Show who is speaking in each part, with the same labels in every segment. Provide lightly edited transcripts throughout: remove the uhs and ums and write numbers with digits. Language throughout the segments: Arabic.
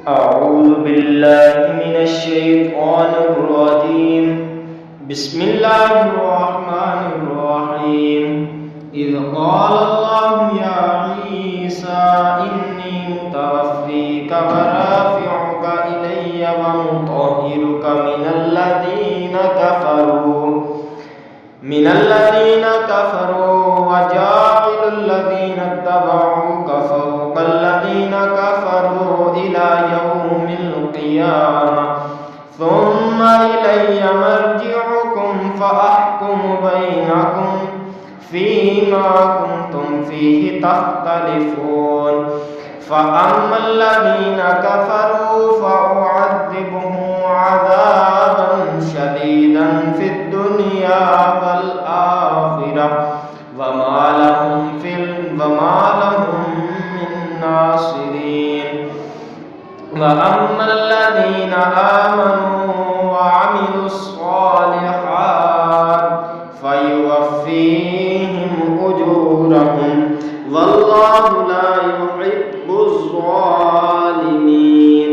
Speaker 1: أعوذ بالله من الشيطان الرجيم. بسم الله الرحمن الرحيم. إذ قال الله يا عيسى إني متوفيك ورافعك إلي ومطهرك من الذين كفروا وجاعل الذين اتبعوك فوق الذين كفروا إلى يوم القيامة ثم إلي مرجعكم فأحكم بينكم فيما كنتم فيه تختلفون. فأما الذين كفروا فأعذبهم عذابا شديدا في الدنيا والآخرة وما لهم من ناصرين. وأما الذين آمنوا وعملوا الصالحات فيوفيهم أجورهم والله لا يحب الظالمين.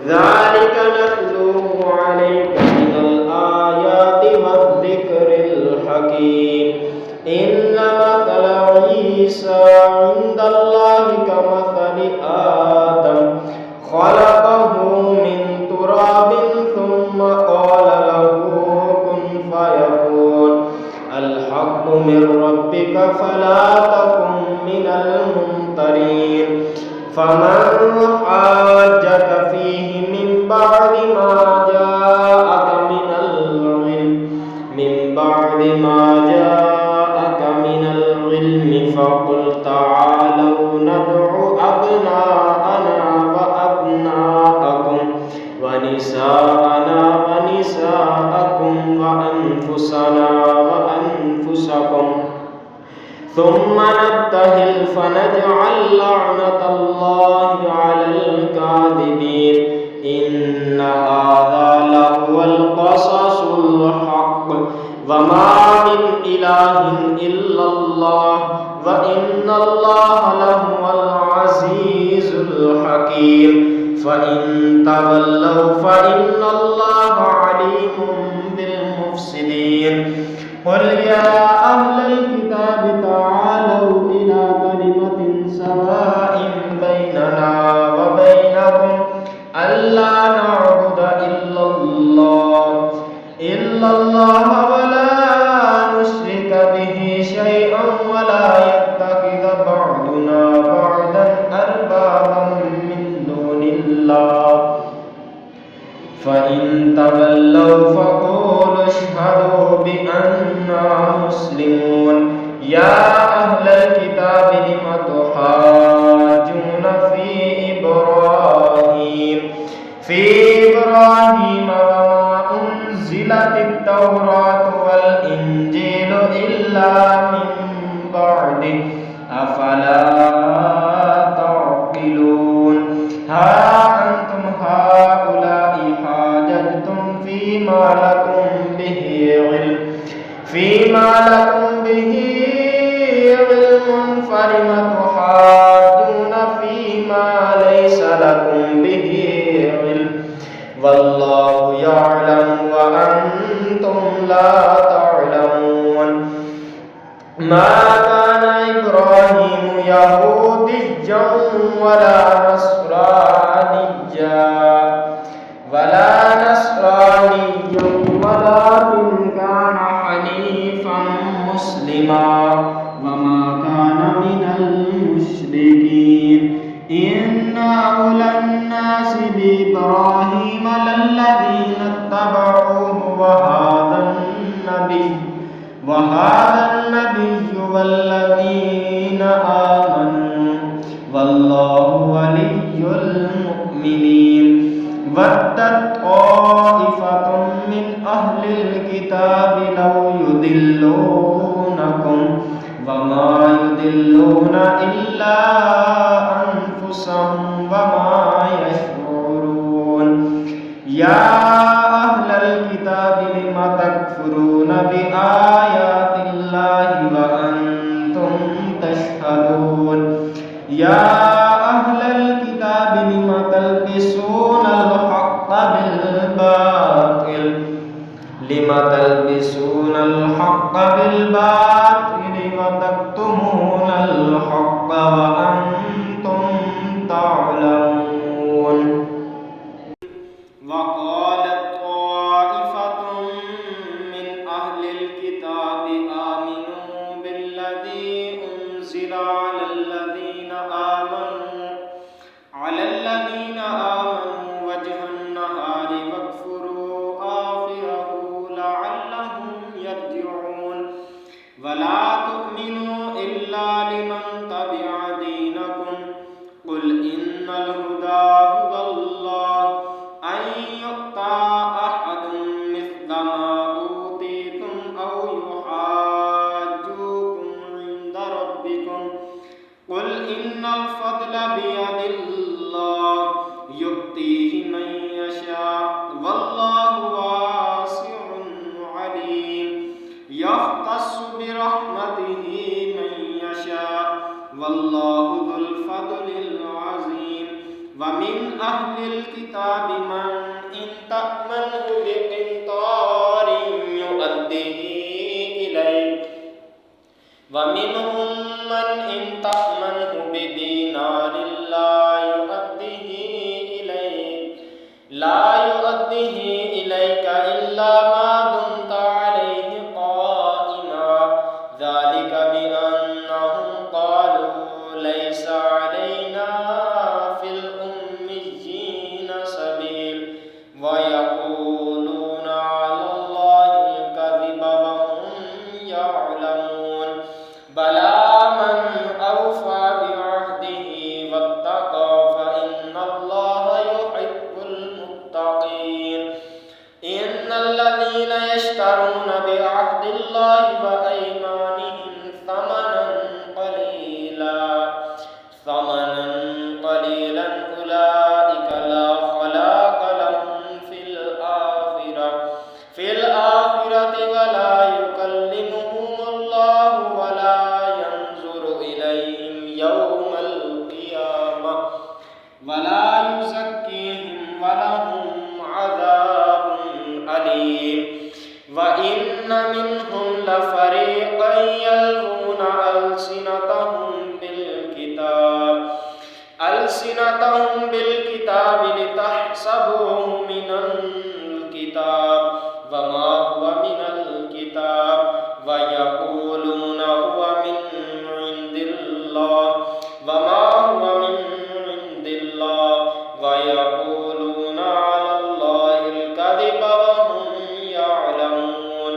Speaker 1: ذلك نتلوه عليك من الآيات والذكر الحكيم. إن مثل عيسى عند الله كمثل آدم خلقه من تراب ثم قال له كن فيكون. الحق من ربك فلا تكن من الممترين. فمن حاجك فيه من بعد ما جاءك من العلم فقل تعالوا ندع أبناءنا وأبناءكم ونساءنا ونساءكم وأنفسنا وأنفسكم ثم نبتهل فنجعل لعنة الله على الكاذبين. إن هذا لهو القصص الحق وما من إله إلا الله وإن الله لهو العزيز الحكيم. فإن تولوا فإن الله عليم بالمفسدين. قل يا أهل الكتاب تعالوا إلى كلمة سواء بيننا وبينكم ألا نعبد إلا الله ولا نشرك به شيئا ولا يتخذ بعضنا بعضا أربابا من دون الله. فإن تولوا فقولوا اشهدوا بأننا مسلمون. يا أهل الكتاب لم تحاجون في إبراهيم وما أنزلت التوراة والإنجيل إلا من بعده أفلا تعقلون. ها أنتم هؤلاء حاججتم فيما لكم به علم فلم تحاجون فيما ليس لكم به علم والله يعلم وأنتم لا تعلمون. ما كان إبراهيم يهوديا ولا نصرانيا ولكن كان حنيفا مسلما وما كان من المشركين. إن أولى الناس بإبراهيم للذين اتبعوه وهذا النبي والذين آمنوا والله ولي المؤمنين. ودت طائفة من أهل الكتاب لو يضلونكم وما يضلون إلا أنفسهم وما يشعرون. يا أهل الكتاب لم تكفرون بآيات الله وأنتم تشهدون. يا أهل الكتاب لم تلبسون الحق بالباطل وتكتمون الحق وأنتم تعلمون وقالت طائفة من أهل الكتاب آمنوا بالذي أنزل على الذين آمنوا وجه النهار واكفروا آخره لعلهم يرجعون ولا تؤمنوا إلا لمن تبع دينكم قل إن الهدى هدى الله أن يؤتى أحد مثل ما أوتيتم أو يحاجوكم عند ربكم قل إن الفضل بيد الله يؤتيه من يشاء والله واسع عليم يختص برحمته من يشاء والله ذو الفضل العظيم ومن أهل الكتاب من إن تأمنه بقنطار يؤديه إليك ومنهم من إن تأمنه بدينار لا يؤديه إليك إلا ما دمت عليه قائما ذلك بأنهم قالوا ليس علينا في الأميين سبيل ويقولون على الله الكذب وهم يعلمون بلى من أوفى بعهده واتقى فإن الله يحب المتقين إن الذين يشترون بعهد الله وأيمانهم ثمنا قليلا أولئك لا خلاق لهم في الآخرة ولا يكلمهم الله ولا ينظر إليهم يوم القيامة ولا يزكيهم ولهم عذاب أليم وإن منهم لفريقا يلوون ألسنتهم بالكتاب لتحسبوه من الكتاب وما هو من الكتاب ويقولون هو من عند الله وما هو من عند الله ويقولون على الله الكذب وهم يعلمون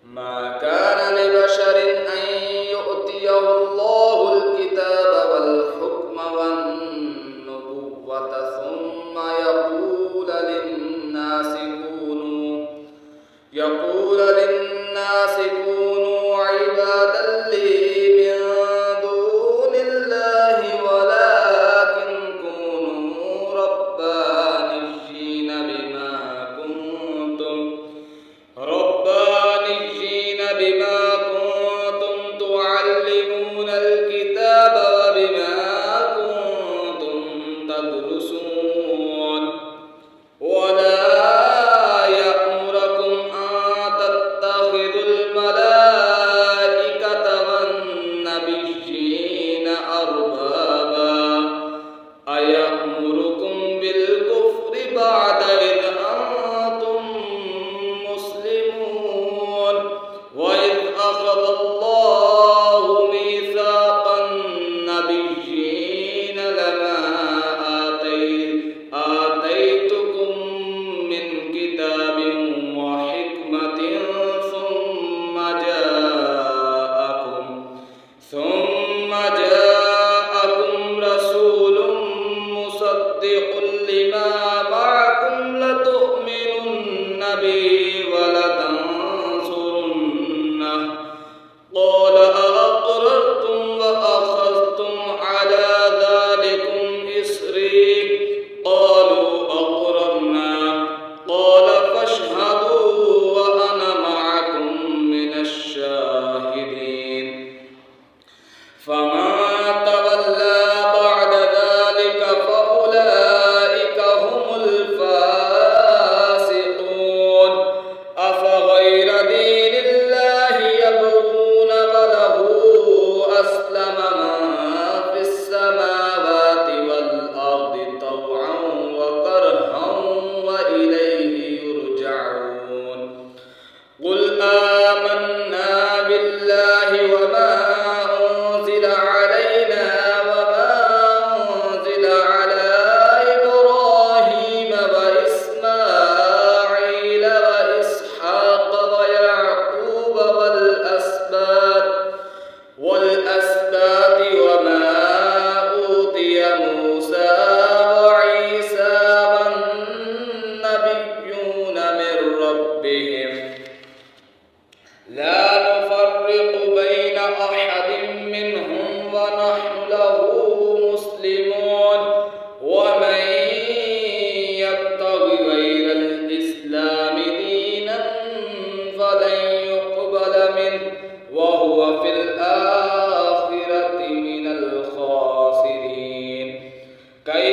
Speaker 1: ما كان لبشر أن يؤتيه الله الكتاب والحكم والنبوة ثم يقول للناس كونوا عبادا لي من دون الله ولكن كونوا ربانيين بما كنتم تعلمون الكتاب وبما كنتم تدرسون ولا يأمركم أن تتخذوا الملائكة والنبيين أربابا أيأمركم بالكفر بعد إذ أنتم مسلمون وإذ أخذ الله ميثاق النبيين لما آتيتكم من كتاب وحكمة ثم جاءكم رسول مصدق لما معكم لتؤمنن به ولتنصرنه قال أأقررتم وأخذتم على ذلكم إصري قالوا أقررنا قال فاشهدوا وأنا معكم من الشاهدين فمن تولى بعد ذلك فأولئك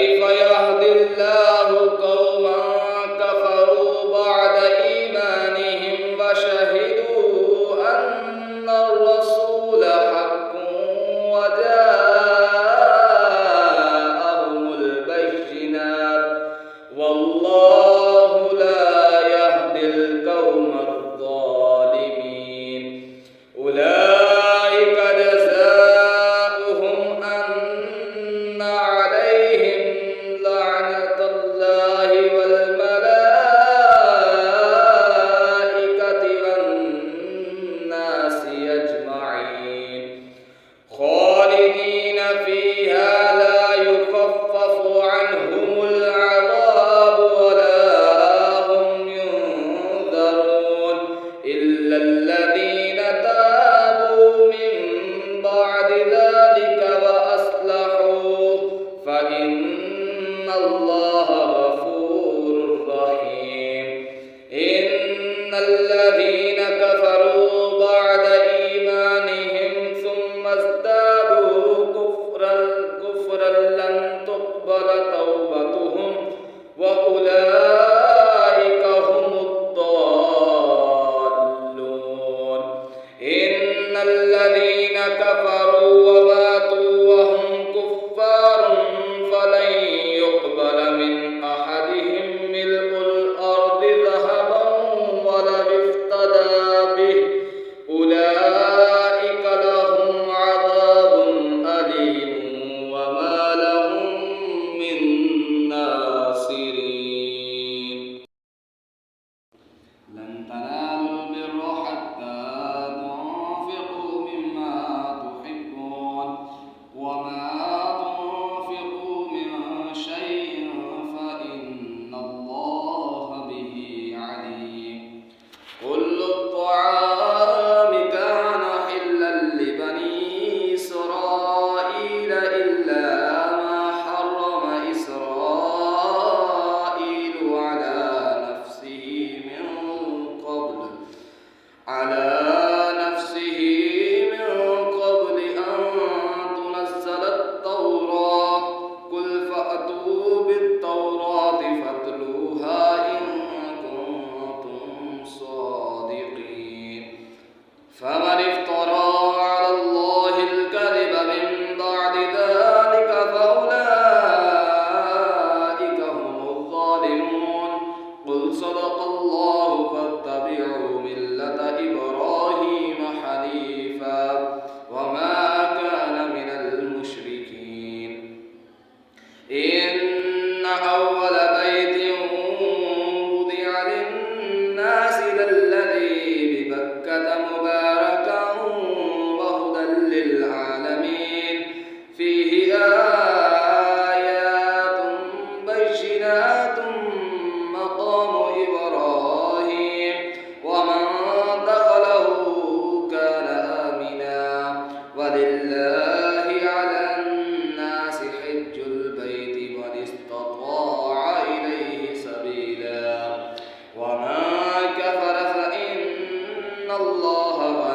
Speaker 2: كيف يهدي الله قوما كفروا بعد إيمانهم وشهدوا أن الرسول حق وجاءهم البينات والله لا يهدي القوم الظالمين أولئك جزاؤهم أن عليهم لعنة الله والملائكة والناس أجمعين خالدين فيها لا يخفف عنهم العذاب ولا هم ينذرون إلا الذين تابوا من بعد ذلك وأصلحوا فإن الله غفور رحيم إن الذين كفروا بعد إيمانهم ثم ازدادوا كفرا لن تقبل توبتهم وأولئك هم الضالون إن الذين كفروا وماتوا وهم كفار فلن يقبل من أحدهم ملء الأرض ذهبا ولو افتدى به أولئك لهم عذاب أليم وما لهم من ناصرين لن تنالوا البر حتى تنفقوا مما تحبون وما تنفقوا من شيء فإن الله به عليم كل الطعام كان حلا لبني إسرائيل إلا ما حرم إسرائيل على نفسه من قبل أن تنزل التوراة قل فأتوا بالتوراة فاتلوها إن كنتم صادقين فمن افترى على الله الكذب من بعد ذلك فأولئك هم الظالمون قل صدق الله فاتبعوا ملة إبراهيم حنيفا وما كان من المشركين إن أول بيت وضع للناس للذي ببكة مباركا وهدى للعالمين فيه آيات بينات مقام إبراهيم ومن دخله كان آمنا ولله على الناس حج البيت من استطاع إليه سبيلا ومن كفر فإن الله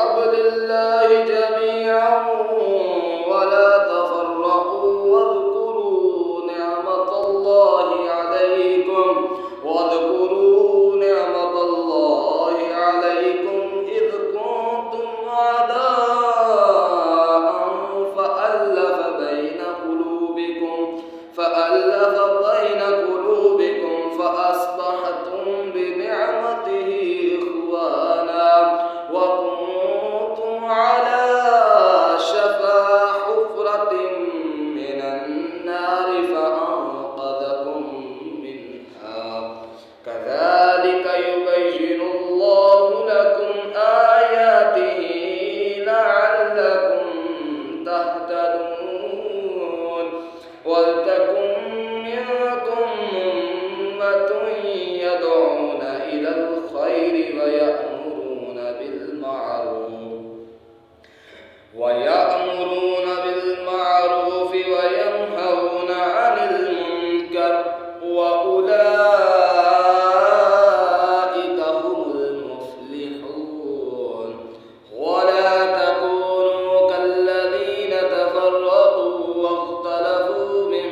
Speaker 2: بحبل الله جميعا ولا تفرقوا واذكروا نعمة الله عليكم إذ كنتم أعداء فألف بين قلوبكم فأصبحتم بنعمته إخوانا وكنتم على شفا حفرة من النار فأنقذكم منها كذلك يبين الله لكم آياته لعلكم تهتدون ولتكن منكم أمة يدعون إلى الخير ويأمرون بالمعروف وينهون عن المنكر وأولئك هم المفلحون ولا تكونوا كالذين تفرقوا واختلفوا من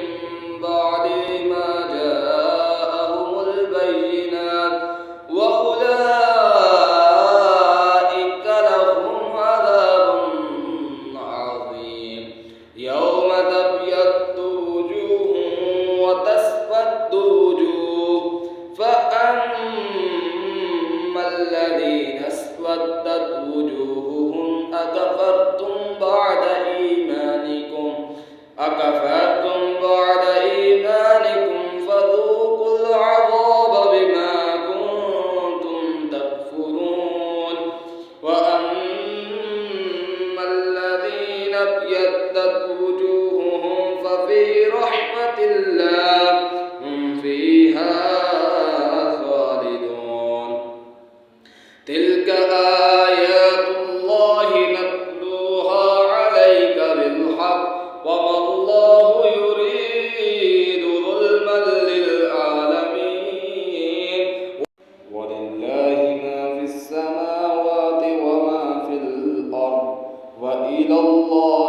Speaker 2: بعد ما جاءهم البينات وأولئك لهم عذاب عظيم يوم تبيض وجوه وتسود وجوه فأما الذين اسودت وجوههم أكفرتم بعد إيمانكم فذوقوا العذاب بما كنتم تكفرون وأما الذين ابيضت وجوههم ففي رحمة الله هم فيها خالدون تلك آيات الله نتلوها عليك بالحق وما الله يريد ظلما للعالمين ولله ما في السماوات وما في الأرض وإلى الله